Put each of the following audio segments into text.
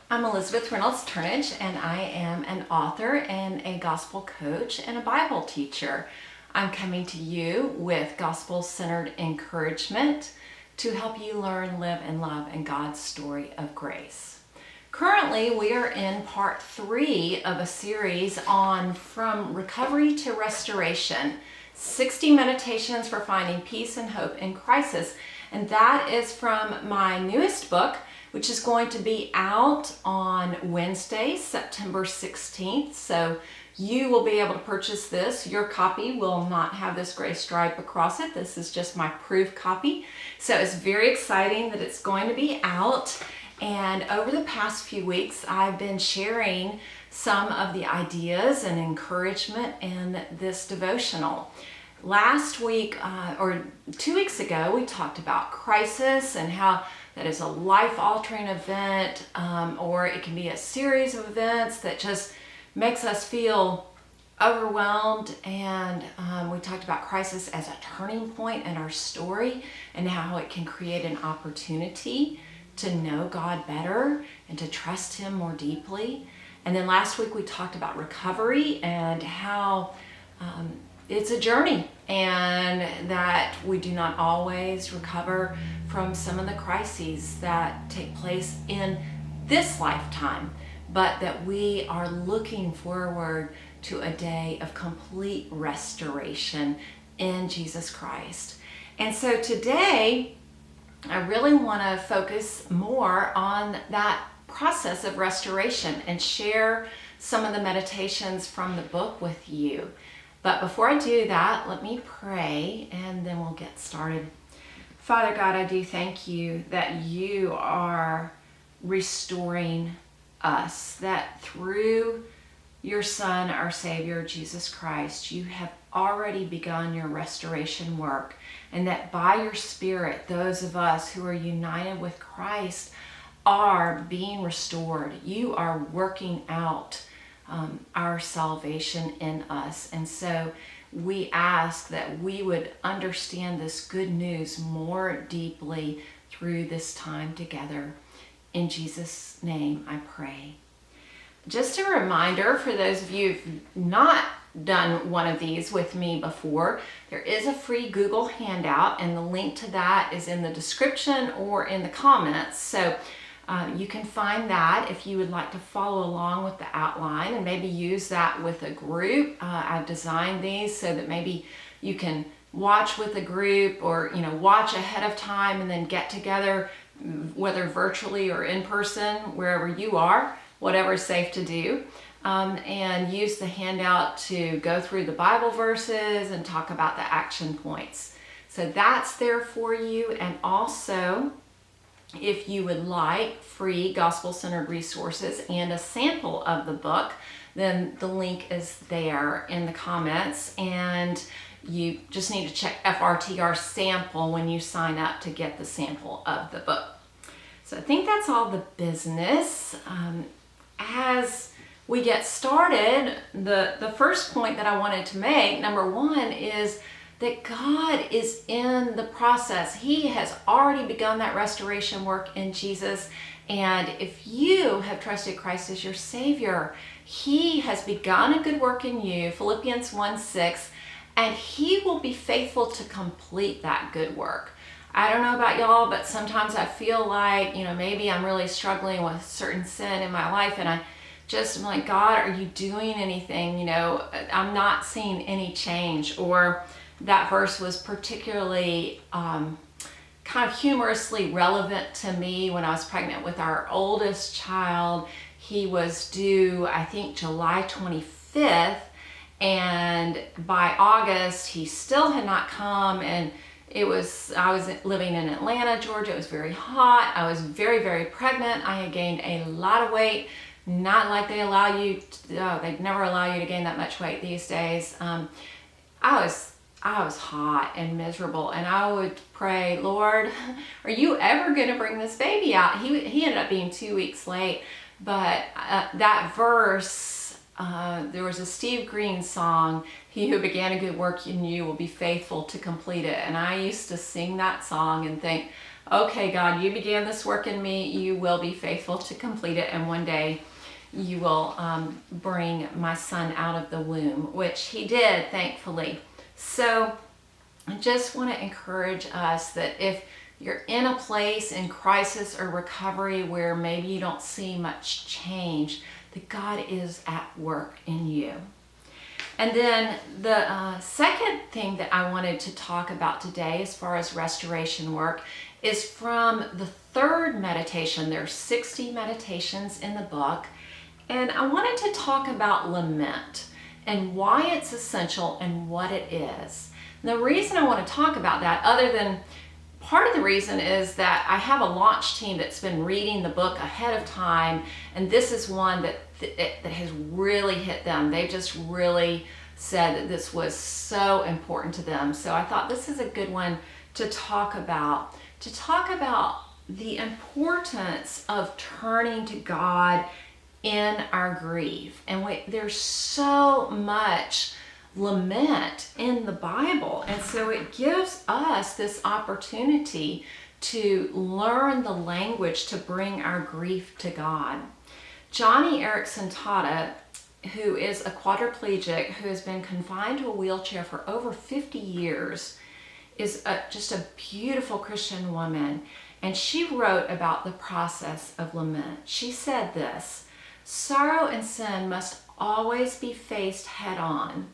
I'm Elizabeth Reynolds Turnage, and I am an author and a gospel coach and a Bible teacher. I'm coming to you with gospel-centered encouragement to help you learn, live, and love in God's story of grace. Currently, we are in part 3 of a series on From Recovery to Restoration, 60 Meditations for Finding Peace and Hope in Crisis. And that is from my newest book, which is going to be out on Wednesday, September 16th. So you will be able to purchase this. Your copy will not have this gray stripe across it. This is just my proof copy. So it's very exciting that it's going to be out. And over the past few weeks, I've been sharing some of the ideas and encouragement in this devotional. Last week, or 2 weeks ago, we talked about crisis and how that is a life-altering event, or it can be a series of events that just makes us feel overwhelmed. And we talked about crisis as a turning point in our story and how it can create an opportunity to know God better and to trust Him more deeply. And then last week we talked about recovery and how it's a journey and that we do not always recover from some of the crises that take place in this lifetime, but that we are looking forward to a day of complete restoration in Jesus Christ. And so today, I really want to focus more on that process of restoration and share some of the meditations from the book with you. But before I do that, let me pray and then we'll get started. Father God, I do thank you that you are restoring us, that through your Son, our Savior, Jesus Christ, you have already begun your restoration work, and that by your Spirit, those of us who are united with Christ are being restored. You are working out our salvation in us. And so we ask that we would understand this good news more deeply through this time together. In Jesus' name I pray. Just a reminder for those of you who've not done one of these with me before, there is a free Google handout, and the link to that is in the description or in the comments. So you can find that if you would like to follow along with the outline and maybe use that with a group. I've designed these so that maybe you can watch with a group, or watch ahead of time and then get together, whether virtually or in person, wherever you are, whatever is safe to do, and use the handout to go through the Bible verses and talk about the action points. So that's there for you. And also, if you would like free gospel-centered resources and a sample of the book, then the link is there in the comments, and you just need to check FRTR sample when you sign up to get the sample of the book. So I think that's all the business. As we get started, the first point that I wanted to make, number one, is that God is in the process. He has already begun that restoration work in Jesus. And if you have trusted Christ as your Savior, He has begun a good work in you, Philippians 1:6, and He will be faithful to complete that good work. I don't know about y'all, but sometimes I feel like, maybe I'm really struggling with certain sin in my life, and I'm like, God, are you doing anything? I'm not seeing any change. Or that verse was particularly kind of humorously relevant to me when I was pregnant with our oldest child. He was due, I think, July 25th, and by August he still had not come. And I was living in Atlanta, Georgia. It was very hot. I was very, very pregnant. I had gained a lot of weight. Not like they allow you to, they never allow you to gain that much weight these days. I was hot and miserable, and I would pray, Lord, are you ever going to bring this baby out? He ended up being 2 weeks late, but that verse, there was a Steve Green song, "He who began a good work in you will be faithful to complete it." And I used to sing that song and think, okay, God, you began this work in me. You will be faithful to complete it. And one day you will bring my son out of the womb, which he did, thankfully. So I just want to encourage us that if you're in a place in crisis or recovery where maybe you don't see much change, that God is at work in you. And then the second thing that I wanted to talk about today as far as restoration work is from the third meditation. There's 60 meditations in the book. And I wanted to talk about lament and why it's essential and what it is. And the reason I want to talk about that, other than part of the reason, is that I have a launch team that's been reading the book ahead of time, and this is one that has really hit them. They just really said that this was so important to them. So I thought this is a good one to talk about the importance of turning to God in our grief. And there's so much lament in the Bible, and so it gives us this opportunity to learn the language to bring our grief to God. Johnny Erickson Tata, who is a quadriplegic who has been confined to a wheelchair for over 50 years, is just a beautiful Christian woman, and she wrote about the process of lament. She said this: sorrow and sin must always be faced head on.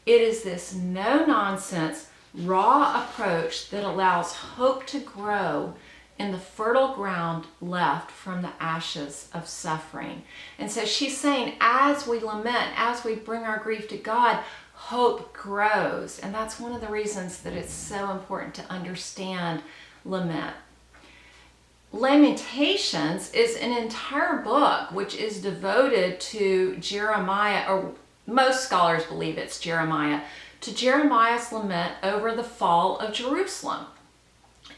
It is this no-nonsense, raw approach that allows hope to grow in the fertile ground left from the ashes of suffering. And so she's saying, as we lament, as we bring our grief to God, hope grows. And that's one of the reasons that it's so important to understand lament. Lamentations is an entire book which is devoted to Jeremiah, or most scholars believe it's Jeremiah, to Jeremiah's lament over the fall of Jerusalem.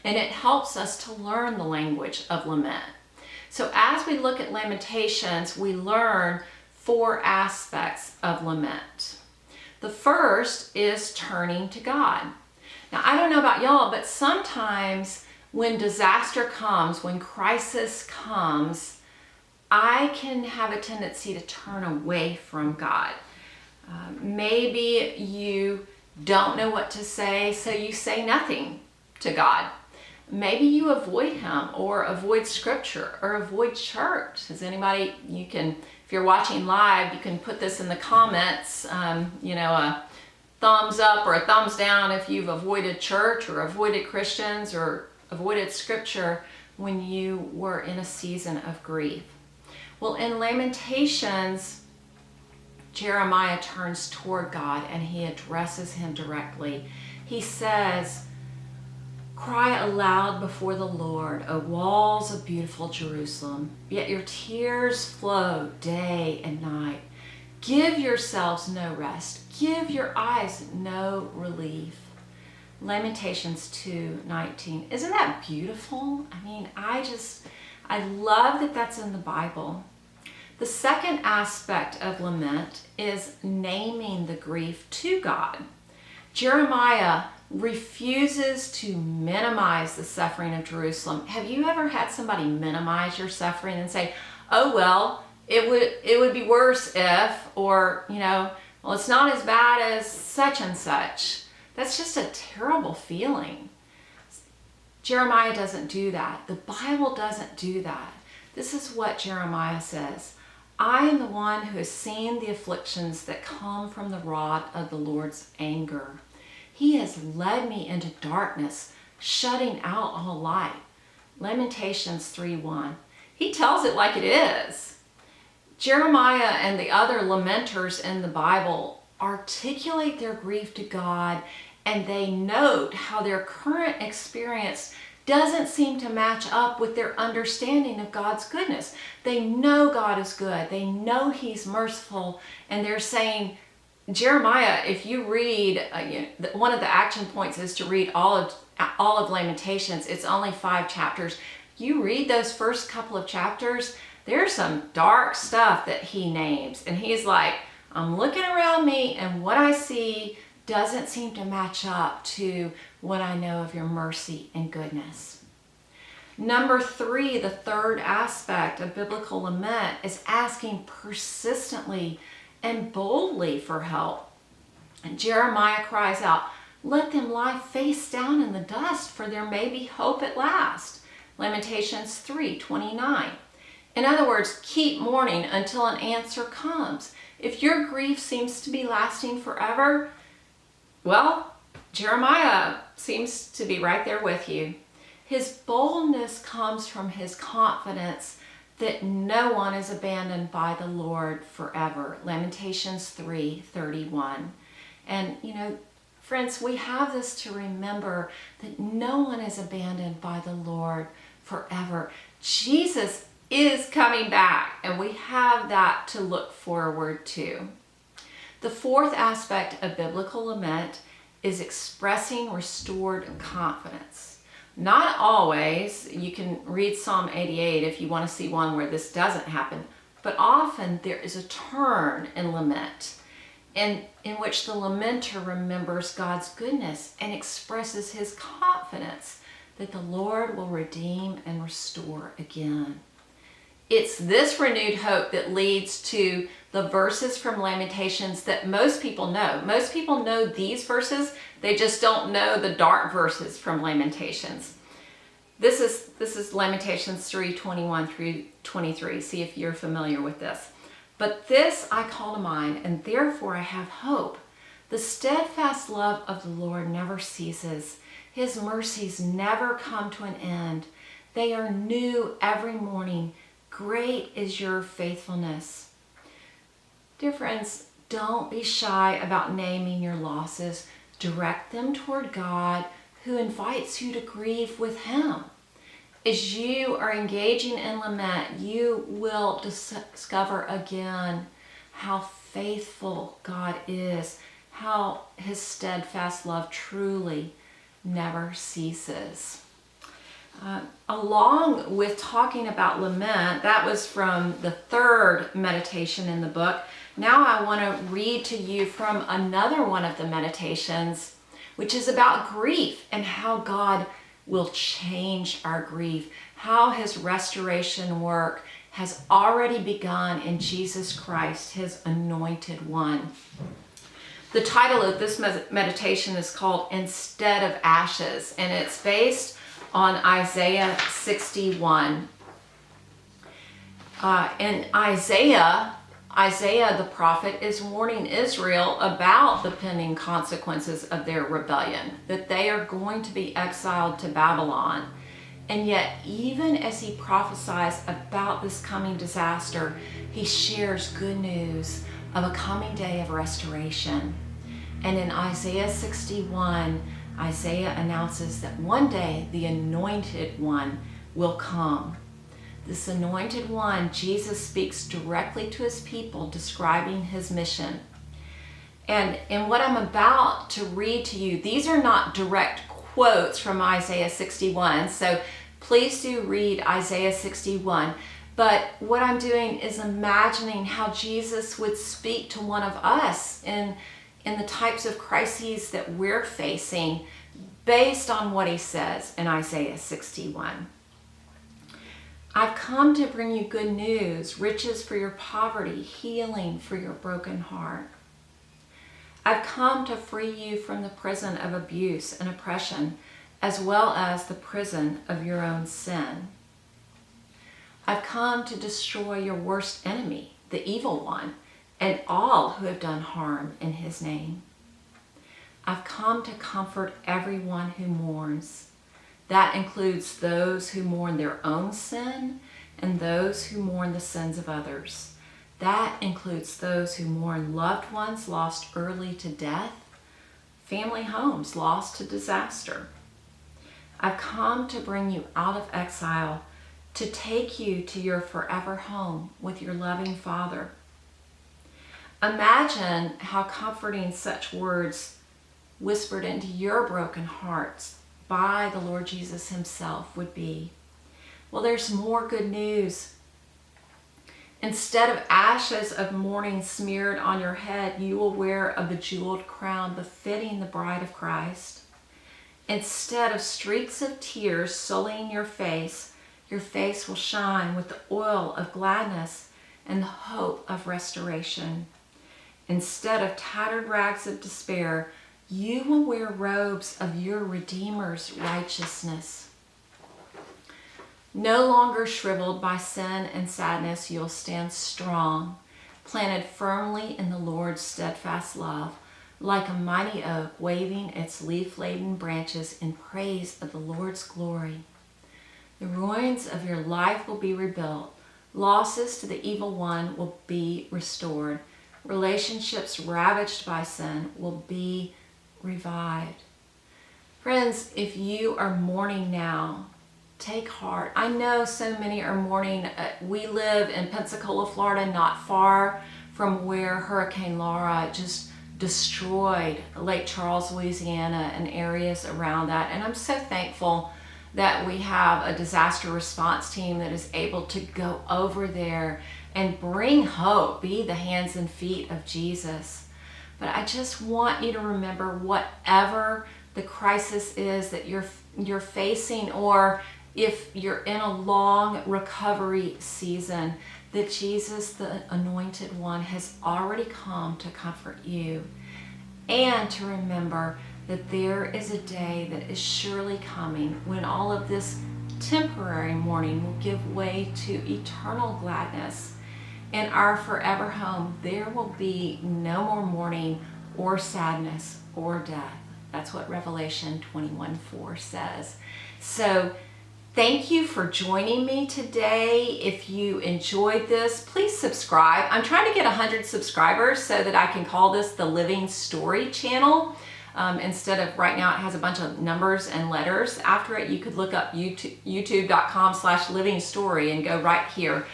And it helps us to learn the language of lament. So as we look at Lamentations, we learn 4 aspects of lament. The first is turning to God. Now, I don't know about y'all, but sometimes when disaster comes, when crisis comes, I can have a tendency to turn away from God. Maybe you don't know what to say, so you say nothing to God. Maybe you avoid Him, or avoid Scripture, or avoid church. Is anybody, if you're watching live, you can put this in the comments, a thumbs up or a thumbs down if you've avoided church, or avoided Christians, or avoided Scripture when you were in a season of grief. Well, in Lamentations, Jeremiah turns toward God and he addresses Him directly. He says, cry aloud before the Lord, O walls of beautiful Jerusalem, yet your tears flow day and night. Give yourselves no rest. Give your eyes no relief. Lamentations 2:19. Isn't that beautiful? I mean, I love that that's in the Bible. The second aspect of lament is naming the grief to God. Jeremiah refuses to minimize the suffering of Jerusalem. Have you ever had somebody minimize your suffering and say, oh, well, it would be worse if, or, well, it's not as bad as such and such. That's just a terrible feeling. Jeremiah doesn't do that. The Bible doesn't do that. This is what Jeremiah says. I am the one who has seen the afflictions that come from the rod of the Lord's anger. He has led me into darkness, shutting out all light. Lamentations 3:1. He tells it like it is. Jeremiah and the other lamenters in the Bible articulate their grief to God, and they note how their current experience doesn't seem to match up with their understanding of God's goodness. They know God is good. They know He's merciful. And they're saying, Jeremiah, if you read, one of the action points is to read all of Lamentations. It's only 5 chapters. You read those first couple of chapters, there's some dark stuff that he names. And he's like, I'm looking around me, and what I see doesn't seem to match up to what I know of your mercy and goodness. Number 3, the third aspect of biblical lament is asking persistently and boldly for help. And Jeremiah cries out, "Let them lie face down in the dust, for there may be hope at last." Lamentations 3:29. In other words, keep mourning until an answer comes. If your grief seems to be lasting forever, well, Jeremiah seems to be right there with you. His boldness comes from his confidence that no one is abandoned by the Lord forever. Lamentations 3:31. And friends, we have this to remember, that no one is abandoned by the Lord forever. Jesus is coming back, and we have that to look forward to. The fourth aspect of biblical lament is expressing restored confidence. Not always. You can read Psalm 88 if you want to see one where this doesn't happen, but often there is a turn in lament in which the lamenter remembers God's goodness and expresses his confidence that the Lord will redeem and restore again. It's this renewed hope that leads to the verses from Lamentations that most people know. Most people know these verses, they just don't know the dark verses from Lamentations. This is Lamentations 3:21 through 23. See if you're familiar with this. "But this I call to mind, and therefore I have hope. The steadfast love of the Lord never ceases. His mercies never come to an end. They are new every morning. Great is your faithfulness." Dear friends, don't be shy about naming your losses. Direct them toward God, who invites you to grieve with him. As you are engaging in lament, you will discover again how faithful God is, how his steadfast love truly never ceases. Along with talking about lament, that was from the third meditation in the book. Now I want to read to you from another one of the meditations, which is about grief and how God will change our grief, how his restoration work has already begun in Jesus Christ, his anointed one. The title of this meditation is called "Instead of Ashes," and it's based on Isaiah 61. In Isaiah the prophet is warning Israel about the pending consequences of their rebellion, that they are going to be exiled to Babylon. And yet, even as he prophesies about this coming disaster, he shares good news of a coming day of restoration. And in Isaiah 61, Isaiah announces that one day the anointed one will come. This anointed one, Jesus speaks directly to his people, describing his mission. And in what I'm about to read to you, these are not direct quotes from Isaiah 61, so please do read Isaiah 61. But what I'm doing is imagining how Jesus would speak to one of us in the types of crises that we're facing based on what he says in Isaiah 61. "I've come to bring you good news, riches for your poverty, healing for your broken heart. I've come to free you from the prison of abuse and oppression, as well as the prison of your own sin. I've come to destroy your worst enemy, the evil one, and all who have done harm in his name. I've come to comfort everyone who mourns. That includes those who mourn their own sin and those who mourn the sins of others. That includes those who mourn loved ones lost early to death, family homes lost to disaster. I've come to bring you out of exile, to take you to your forever home with your loving Father." Imagine how comforting such words whispered into your broken hearts by the Lord Jesus himself would be. Well, there's more good news. Instead of ashes of mourning smeared on your head, you will wear a bejeweled crown befitting the bride of Christ. Instead of streaks of tears sullying your face will shine with the oil of gladness and the hope of restoration. Instead of tattered rags of despair, you will wear robes of your Redeemer's righteousness. No longer shriveled by sin and sadness, you'll stand strong, planted firmly in the Lord's steadfast love, like a mighty oak waving its leaf-laden branches in praise of the Lord's glory. The ruins of your life will be rebuilt. Losses to the evil one will be restored. Relationships ravaged by sin will be revived. Friends, if you are mourning now, take heart. I know so many are mourning. We live in Pensacola, Florida, not far from where Hurricane Laura just destroyed Lake Charles, Louisiana, and areas around that. And I'm so thankful that we have a disaster response team that is able to go over there and bring hope, be the hands and feet of Jesus. But I just want you to remember, whatever the crisis is that you're facing, or if you're in a long recovery season, that Jesus, the Anointed One, has already come to comfort you. And to remember that there is a day that is surely coming when all of this temporary mourning will give way to eternal gladness. In our forever home, there will be no more mourning or sadness or death. That's what Revelation 21:4 says. So thank you for joining me today. If you enjoyed this, please subscribe. I'm trying to get 100 subscribers so that I can call this the Living Story channel. Instead of, right now it has a bunch of numbers and letters after it. You could look up youtube.com/living story and go right here.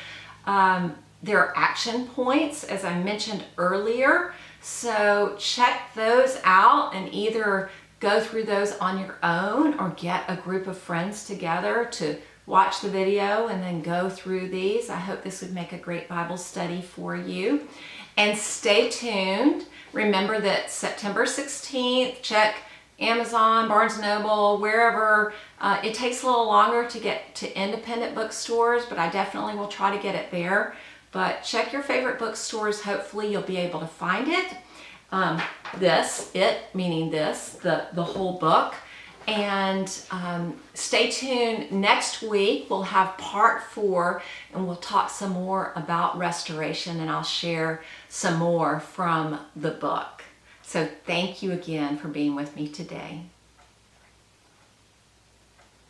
There are action points, as I mentioned earlier, so check those out and either go through those on your own or get a group of friends together to watch the video and then go through these. I hope this would make a great Bible study for you. And stay tuned. Remember that September 16th, check Amazon, Barnes & Noble, wherever. It takes a little longer to get to independent bookstores, but I definitely will try to get it there. But check your favorite bookstores. Hopefully you'll be able to find it. Meaning the whole book. And stay tuned. Next week we'll have part 4, and we'll talk some more about restoration, and I'll share some more from the book. So thank you again for being with me today.